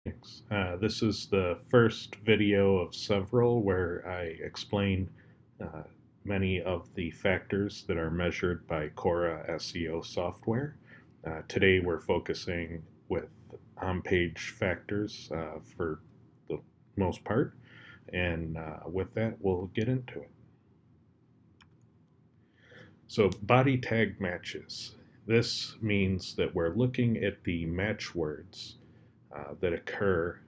Thanks. This is the first video of several where I explain uh, many of the factors that are measured by Cora SEO software. Today we're focusing with on-page factors for the most part, and with that we'll get into it. So body tag matches. This means that we're looking at the match words that occur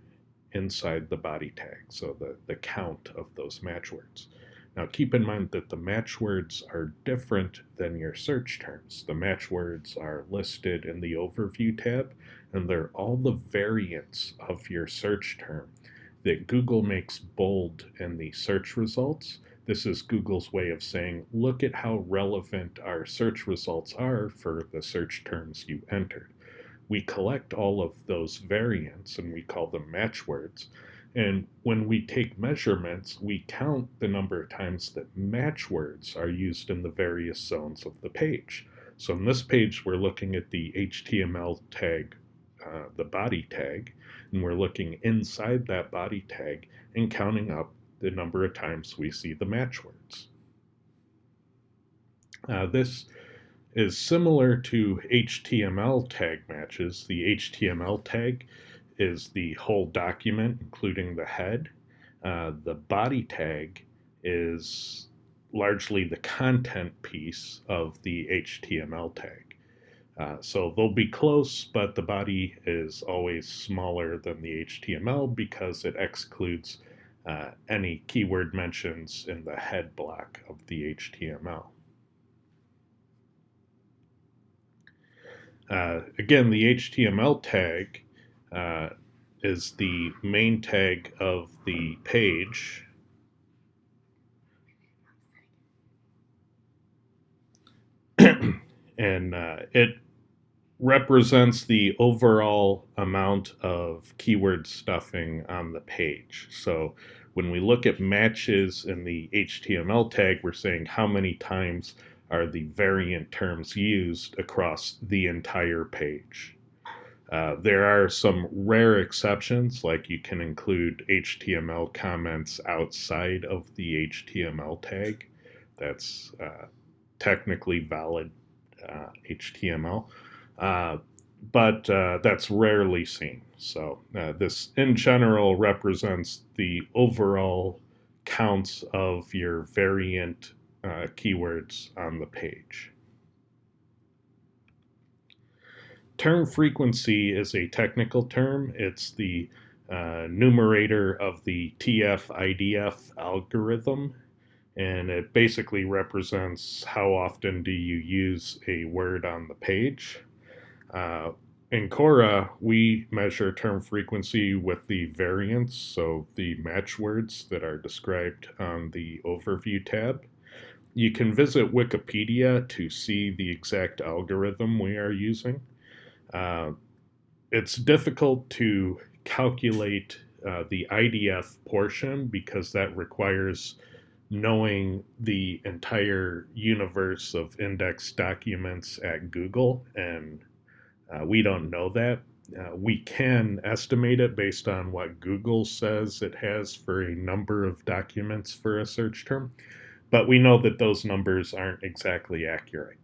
inside the body tag, so the count of those match words. Now keep in mind that the match words are different than your search terms. The match words are listed in the overview tab, and they're all the variants of your search term that Google makes bold in the search results. This is Google's way of saying, look at how relevant our search results are for the search terms you entered. We collect all of those variants and we call them match words. And when we take measurements, we count the number of times that match words are used in the various zones of the page. So in this page, we're looking at the HTML tag, the body tag, and we're looking inside that body tag and counting up the number of times we see the match words. This is similar to HTML tag matches. The HTML tag is the whole document, including the head. The body tag is largely the content piece of the HTML tag. So they'll be close, but the body is always smaller than the HTML because it excludes any keyword mentions in the head block of the HTML. Again, the HTML tag is the main tag of the page. And it represents the overall amount of keyword stuffing on the page. So when we look at matches in the HTML tag, we're saying how many times are the variant terms used across the entire page. There are some rare exceptions, like you can include HTML comments outside of the HTML tag. That's technically valid HTML, but that's rarely seen. So this, in general, represents the overall counts of your variant keywords on the page. Term frequency is a technical term. It's the numerator of the TF-IDF algorithm, and it basically represents how often do you use a word on the page. In Cora, we measure term frequency with the variants, so the match words that are described on the overview tab. You can visit Wikipedia to see the exact algorithm we are using. It's difficult to calculate the IDF portion because that requires knowing the entire universe of index documents at Google, and we don't know that. We can estimate it based on what Google says it has for a number of documents for a search term, but we know that those numbers aren't exactly accurate.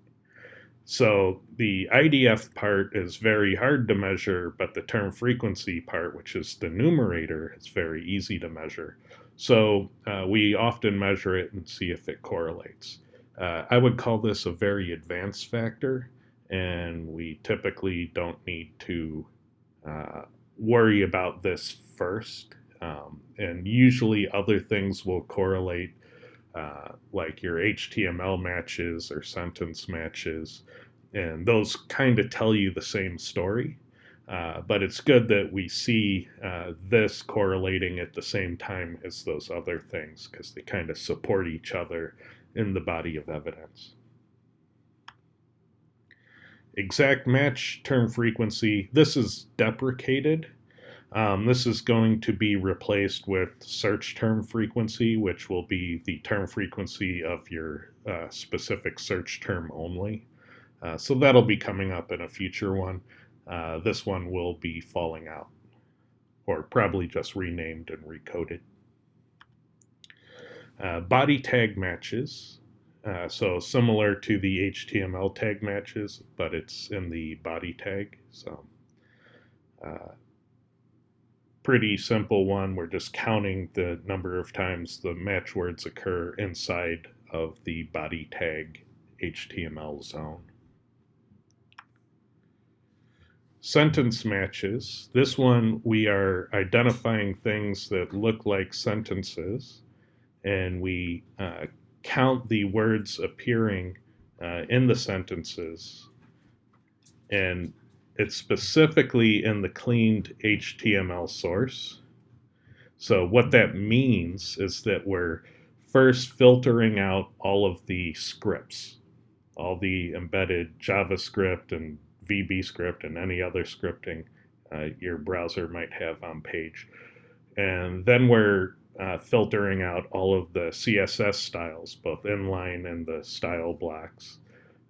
So the IDF part is very hard to measure, but the term frequency part, which is the numerator, is very easy to measure. So we often measure it and see if it correlates. I would call this a very advanced factor, and we typically don't need to worry about this first. And usually other things will correlate, like your HTML matches or sentence matches, and those kind of tell you the same story. But it's good that we see this correlating at the same time as those other things because they kind of support each other in the body of evidence. Exact match term frequency, this is deprecated. This is going to be replaced with search term frequency, which will be the term frequency of your specific search term only. So that'll be coming up in a future one. This one will be falling out. or probably just renamed and recoded. Body tag matches. So similar to the HTML tag matches, but it's in the body tag. So pretty simple one. We're just counting the number of times the match words occur inside of the body tag HTML zone. Sentence matches. This one, we are identifying things that look like sentences, and we count the words appearing in the sentences, and it's specifically in the cleaned HTML source. So what that means is that we're first filtering out all of the scripts, all the embedded JavaScript and VB script and any other scripting your browser might have on page. And then we're filtering out all of the CSS styles, both inline and the style blocks.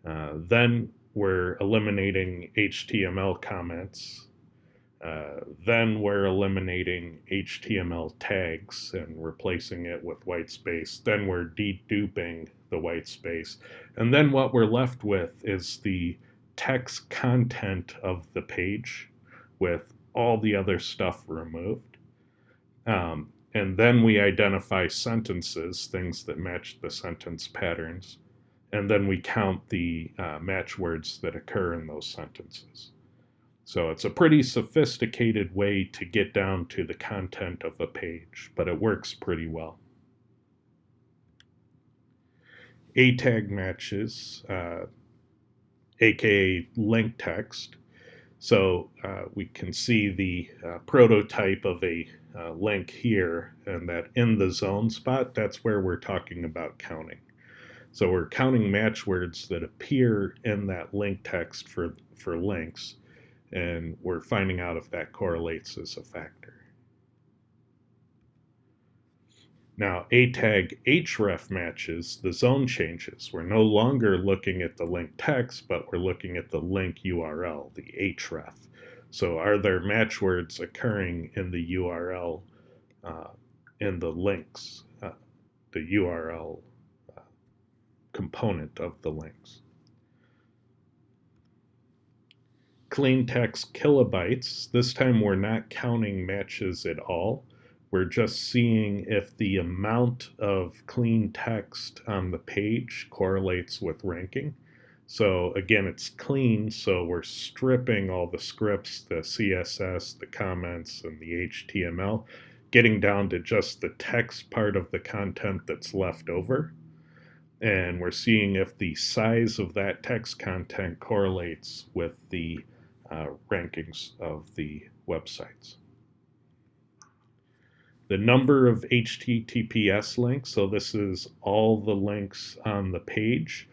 Then we're eliminating HTML comments. Then we're eliminating HTML tags and replacing it with white space. Then we're deduping the white space. And then what we're left with is the text content of the page with all the other stuff removed. And then we identify sentences, things that match the sentence patterns. And then we count the match words that occur in those sentences. So it's a pretty sophisticated way to get down to the content of a page, but it works pretty well. A tag matches, A.K.A. link text. So we can see the prototype of a link here, and that in the zone spot, that's where we're talking about counting. So we're counting match words that appear in that link text for links, and we're finding out if that correlates as a factor. Now, A tag HREF matches, the zone changes. We're no longer looking at the link text, but we're looking at the link URL, the HREF. So are there match words occurring in the URL, in the links, the URL component of the links? Clean text kilobytes. This time we're not counting matches at all. We're just seeing if the amount of clean text on the page correlates with ranking. So again, it's clean, so we're stripping all the scripts, the CSS, the comments, and the HTML, getting down to just the text part of the content that's left over. And we're seeing if the size of that text content correlates with the rankings of the websites. The number of HTTPS links, so this is all the links on the page.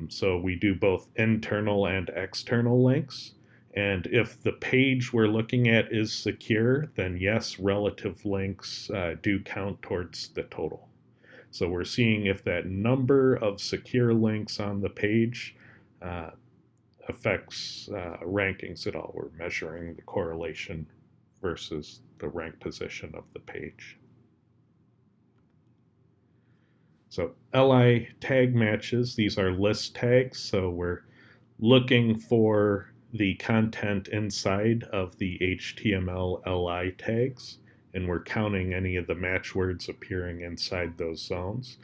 So we do both internal and external links. And if the page we're looking at is secure, then yes, relative links do count towards the total. So we're seeing if that number of secure links on the page affects rankings at all. We're measuring the correlation versus the rank position of the page. So LI tag matches, these are list tags, so we're looking for the content inside of the HTML LI tags, and we're counting any of the match words appearing inside those zones.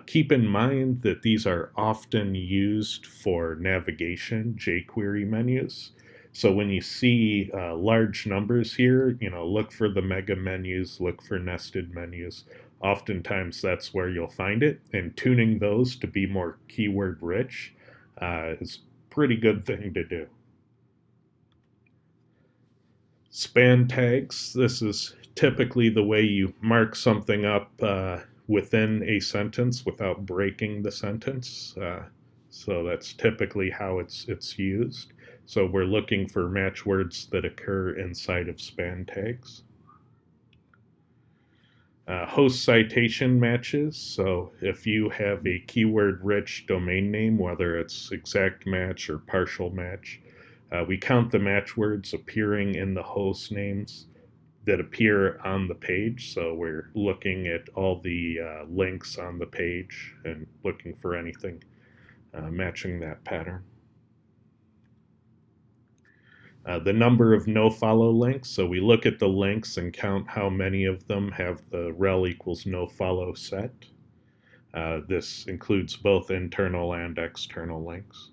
Keep in mind that these are often used for navigation, jQuery menus. So when you see large numbers here, look for the mega menus, look for nested menus. Oftentimes that's where you'll find it, and tuning those to be more keyword rich is a pretty good thing to do. Span tags, this is typically the way you mark something up within a sentence without breaking the sentence. So that's typically how it's used. So we're looking for match words that occur inside of span tags. Host citation matches. So if you have a keyword-rich domain name, whether it's exact match or partial match, we count the match words appearing in the host names that appear on the page. So we're looking at all the links on the page and looking for anything matching that pattern. The number of NoFollow links. So we look at the links and count how many of them have the rel equals NoFollow set. This includes both internal and external links.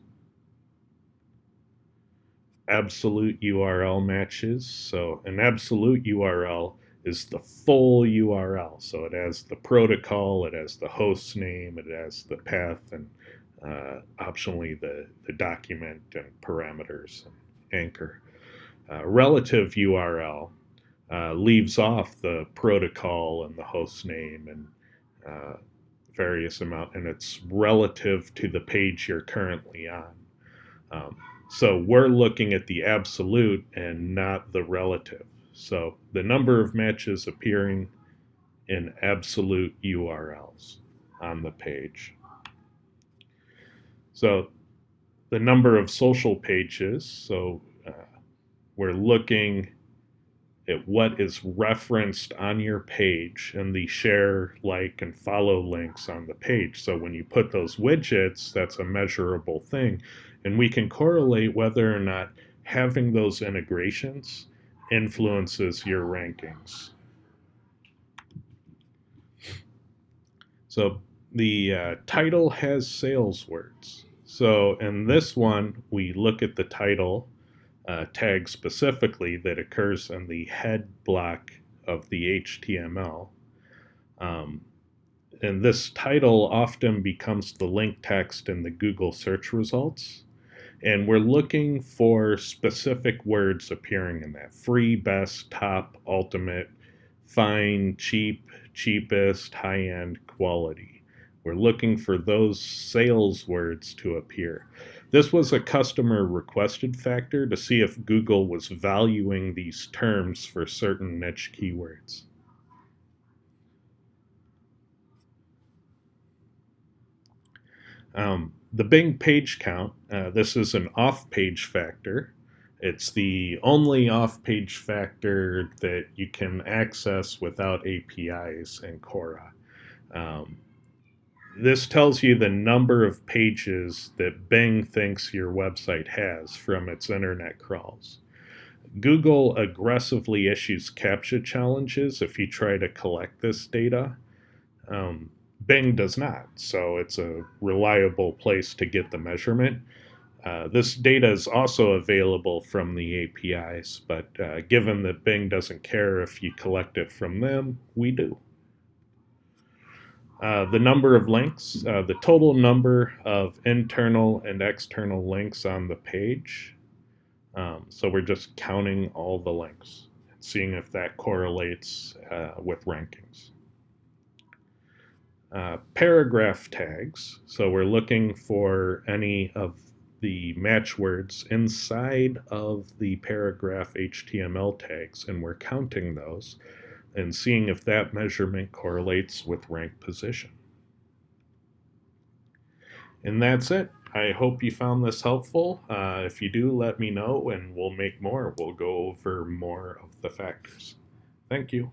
Absolute URL matches. So an absolute URL is the full URL. So it has the protocol, it has the host name, it has the path, and optionally the document and parameters and anchor. Relative URL leaves off the protocol and the host name and various amount, and it's relative to the page you're currently on. So we're looking at the absolute and not the relative. So the number of matches appearing in absolute URLs on the page. So the number of social pages, so we're looking at what is referenced on your page and the share, like, and follow links on the page. So when you put those widgets, that's a measurable thing. And we can correlate whether or not having those integrations influences your rankings. So the title has sales words. So in this one, we look at the title tag specifically that occurs in the head block of the HTML. And this title often becomes the link text in the Google search results. And we're looking for specific words appearing in that: free, best, top, ultimate, fine, cheap, cheapest, high-end, quality. We're looking for those sales words to appear. This was a customer requested factor to see if Google was valuing these terms for certain niche keywords. The Bing page count, this is an off-page factor. It's the only off-page factor that you can access without APIs in Cora. This tells you the number of pages that Bing thinks your website has from its internet crawls. Google aggressively issues CAPTCHA challenges if you try to collect this data. Bing does not, so it's a reliable place to get the measurement. This data is also available from the APIs, but given that Bing doesn't care if you collect it from them, we do. The number of links, the total number of internal and external links on the page. So we're just counting all the links and seeing if that correlates with rankings. Paragraph tags, so we're looking for any of the match words inside of the paragraph HTML tags, and we're counting those and seeing if that measurement correlates with rank position. And that's it. I hope you found this helpful. If you do, let me know and we'll make more. We'll go over more of the factors. Thank you.